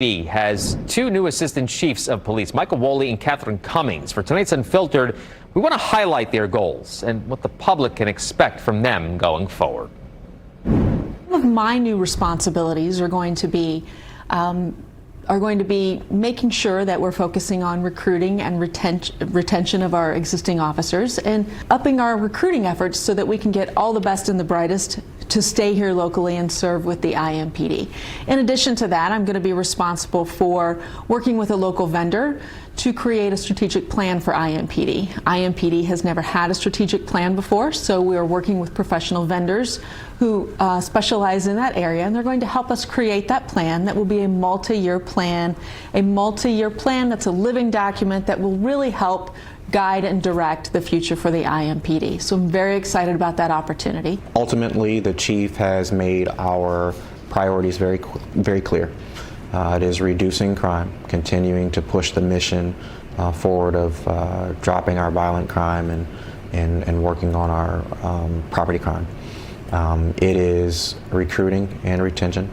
IMPD has two new assistant chiefs of police, Michael Woolley and Catherine Cummings. For tonight's UnPHILtered, we want to highlight their goals and what the public can expect from them going forward. Some of my new responsibilities are going to be making sure that we're focusing on recruiting and retention of our existing officers and upping our recruiting efforts so that we can get all the best and the brightest to stay here locally and serve with the IMPD. In addition to that, I'm going to be responsible for working with a local vendor to create a strategic plan for IMPD. IMPD has never had a strategic plan before, so we are working with professional vendors who specialize in that area, and they're going to help us create that plan that will be a multi-year plan that's a living document that will really help guide and direct the future for the IMPD. So I'm very excited about that opportunity. Ultimately, the chief has made our priorities very clear. It is reducing crime, continuing to push the mission forward of dropping our violent crime and working on our property crime. It is recruiting and retention.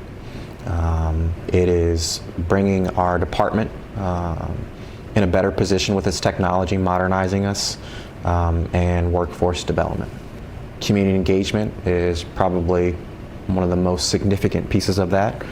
It is bringing our department in a better position with its technology, modernizing us, and workforce development. Community engagement is probably one of the most significant pieces of that.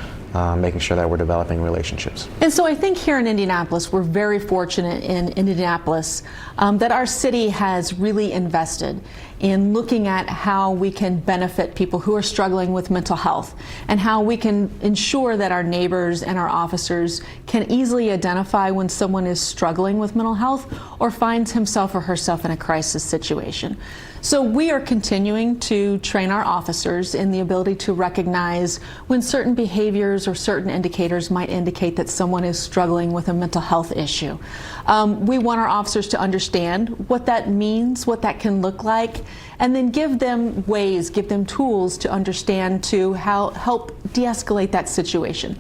Making sure that we're developing relationships. And so I think here in Indianapolis, we're very fortunate in Indianapolis that our city has really invested in looking at how we can benefit people who are struggling with mental health and how we can ensure that our neighbors and our officers can easily identify when someone is struggling with mental health or finds himself or herself in a crisis situation. So we are continuing to train our officers in the ability to recognize when certain behaviors or certain indicators might indicate that someone is struggling with a mental health issue. We want our officers to understand what that means, what that can look like, and then give them ways, give them tools to understand to help de-escalate that situation.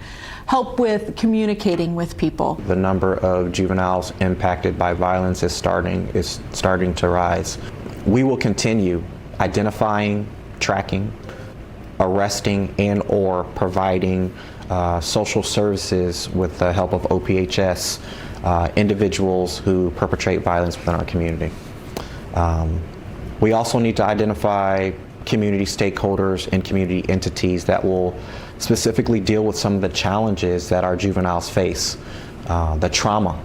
Help with communicating with people. The number of juveniles impacted by violence is starting to rise. We will continue identifying, tracking, arresting, and/or providing social services with the help of OPHS, individuals who perpetrate violence within our community. We also need to identify community stakeholders and community entities that will specifically deal with some of the challenges that our juveniles face. The trauma.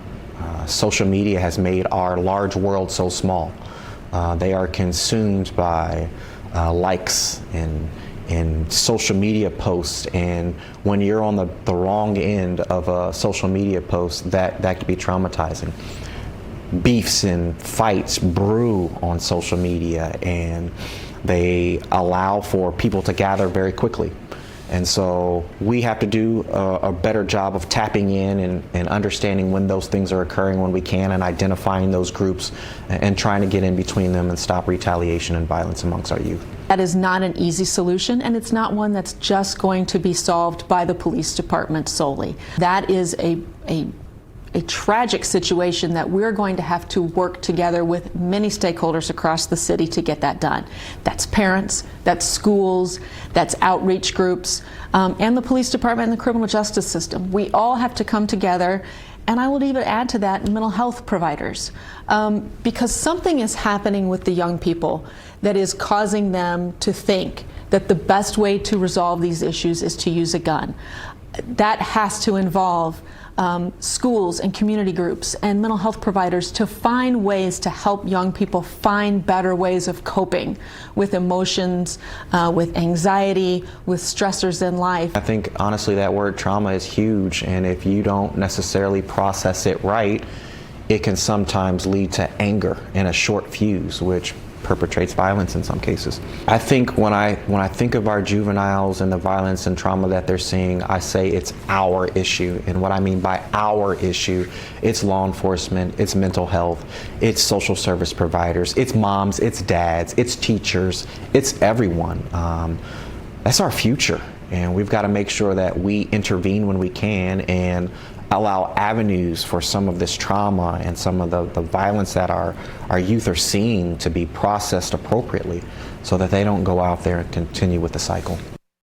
Social media has made our large world so small. They are consumed by likes and social media posts, and when you're on the wrong end of a social media post, that can be traumatizing. Beefs and fights brew on social media, and they allow for people to gather very quickly. And so we have to do a better job of tapping in and understanding when those things are occurring when we can, and identifying those groups and trying to get in between them and stop retaliation and violence amongst our youth. That is not an easy solution, and it's not one that's just going to be solved by the police department solely. That is a tragic situation that we're going to have to work together with many stakeholders across the city to get that done. That's parents, that's schools, that's outreach groups, and the police department and the criminal justice system. We all have to come together, and I would even add to that mental health providers, because something is happening with the young people that is causing them to think that the best way to resolve these issues is to use a gun. That has to involve schools and community groups and mental health providers to find ways to help young people find better ways of coping with emotions, with anxiety, with stressors in life. I think honestly that word trauma is huge, and if you don't necessarily process it right, it can sometimes lead to anger and a short fuse, which perpetrates violence in some cases. I think when I think of our juveniles and the violence and trauma that they're seeing, I say it's our issue. And what I mean by our issue, it's law enforcement, it's mental health, it's social service providers, it's moms, it's dads, it's teachers, it's everyone. That's our future, and we've got to make sure that we intervene when we can and allow avenues for some of this trauma and some of the violence that our youth are seeing to be processed appropriately so that they don't go out there and continue with the cycle.